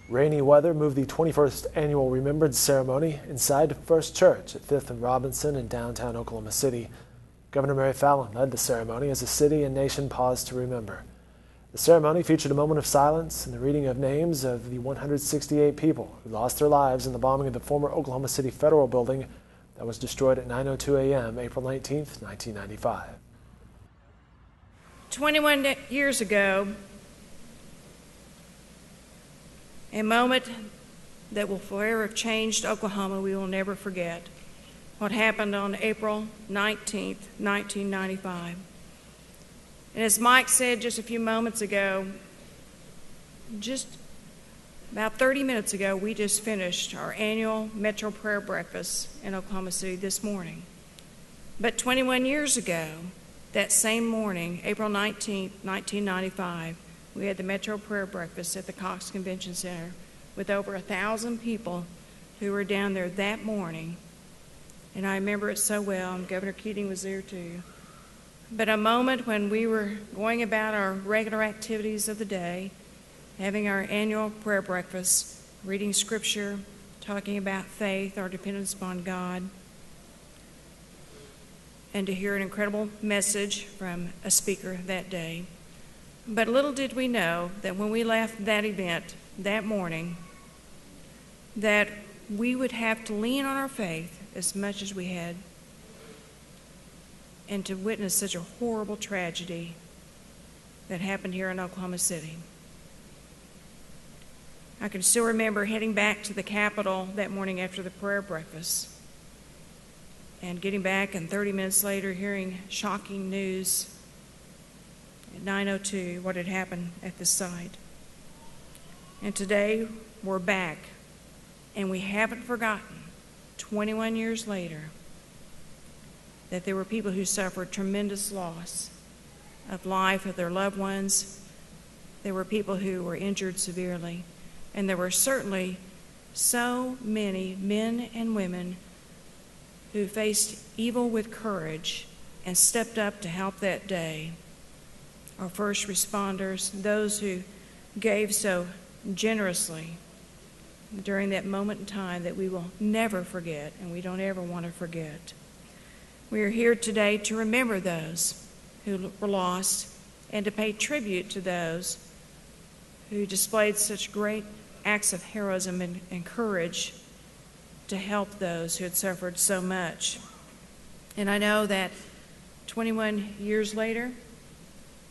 Rainy weather moved the 21st annual Remembrance Ceremony inside First Church at 5th and Robinson in downtown Oklahoma City. Governor Mary Fallin led the ceremony as the city and nation paused to remember. The ceremony featured a moment of silence and the reading of names of the 168 people who lost their lives in the bombing of the former Oklahoma City Federal Building that was destroyed at 9:02 a.m. April 19, 1995. 21 years ago, a moment that will forever have changed Oklahoma we will never forget. What happened on April 19, 1995. And as Mike said just a few moments ago, just about 30 minutes ago, we just finished our annual Metro Prayer Breakfast in Oklahoma City this morning. But 21 years ago, that same morning, April 19, 1995, we had the Metro Prayer Breakfast at the Cox Convention Center with over 1,000 people who were down there that morning. And I remember it so well, and Governor Keating was there too. But a moment when we were going about our regular activities of the day, having our annual prayer breakfast, reading scripture, talking about faith, our dependence upon God, and to hear an incredible message from a speaker that day. But little did we know that when we left that event that morning, that we would have to lean on our faith as much as we had, and to witness such a horrible tragedy that happened here in Oklahoma City. I can still remember heading back to the Capitol that morning after the prayer breakfast and getting back, and 30 minutes later hearing shocking news at 9:02 what had happened at the site. And today we're back, and we haven't forgotten 21 years later that there were people who suffered tremendous loss of life of their loved ones. There were people who were injured severely, and there were certainly so many men and women who faced evil with courage and stepped up to help that day. Our first responders, those who gave so generously during that moment in time that we will never forget, and we don't ever want to forget. We are here today to remember those who were lost and to pay tribute to those who displayed such great acts of heroism and courage to help those who had suffered so much. And I know that 21 years later,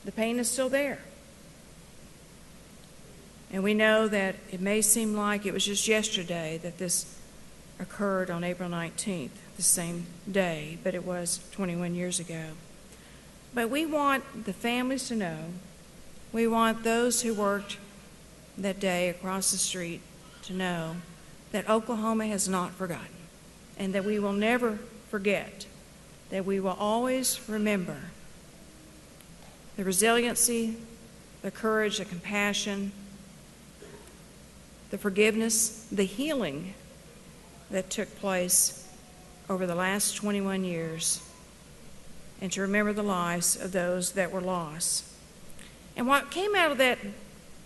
the pain is still there. And we know that it may seem like it was just yesterday that this occurred on April 19th, the same day, but it was 21 years ago. But we want the families to know, we want those who worked that day across the street to know that Oklahoma has not forgotten, and that we will never forget, that we will always remember the resiliency, the courage, the compassion, the forgiveness, the healing that took place over the last 21 years, and to remember the lives of those that were lost. And what came out of that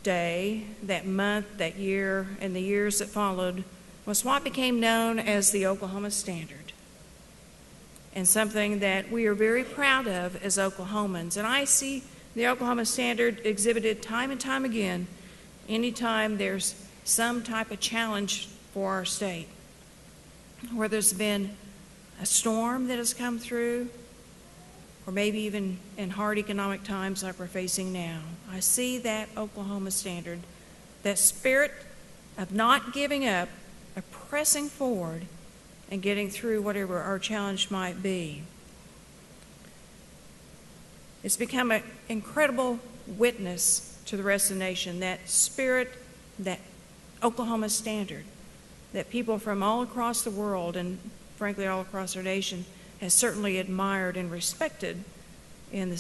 day, that month, that year, and the years that followed was what became known as the Oklahoma Standard, and something that we are very proud of as Oklahomans. And I see the Oklahoma Standard exhibited time and time again anytime there's some type of challenge for our state, where there's been a storm that has come through, or maybe even in hard economic times like we're facing now. I see that Oklahoma Standard, that spirit of not giving up, of pressing forward and getting through whatever our challenge might be. It's become an incredible witness to the rest of the nation, that spirit, that Oklahoma Standard, that people from all across the world, and frankly all across our nation, has certainly admired and respected in the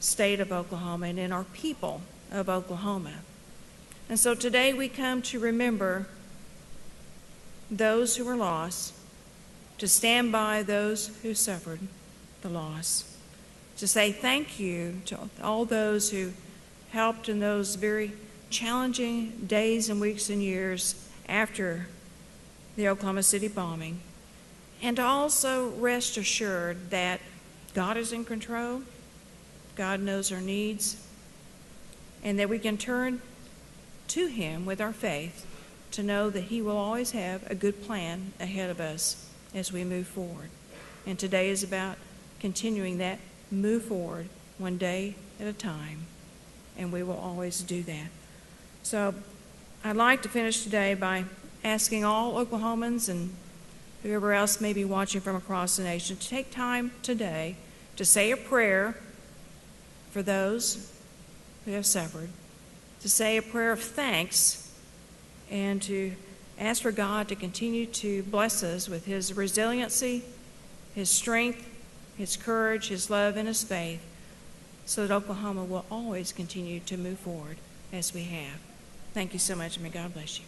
state of Oklahoma and in our people of Oklahoma. And so today we come to remember those who were lost, to stand by those who suffered the loss, to say thank you to all those who helped in those very challenging days and weeks and years after the Oklahoma City bombing, and to also rest assured that God is in control, God knows our needs, and that we can turn to Him with our faith to know that He will always have a good plan ahead of us as we move forward. And today is about continuing that move forward one day at a time, and we will always do that. So I'd like to finish today by asking all Oklahomans and whoever else may be watching from across the nation to take time today to say a prayer for those who have suffered, to say a prayer of thanks, and to ask for God to continue to bless us with His resiliency, His strength, His courage, His love, and His faith, so that Oklahoma will always continue to move forward as we have. Thank you so much, and may God bless you.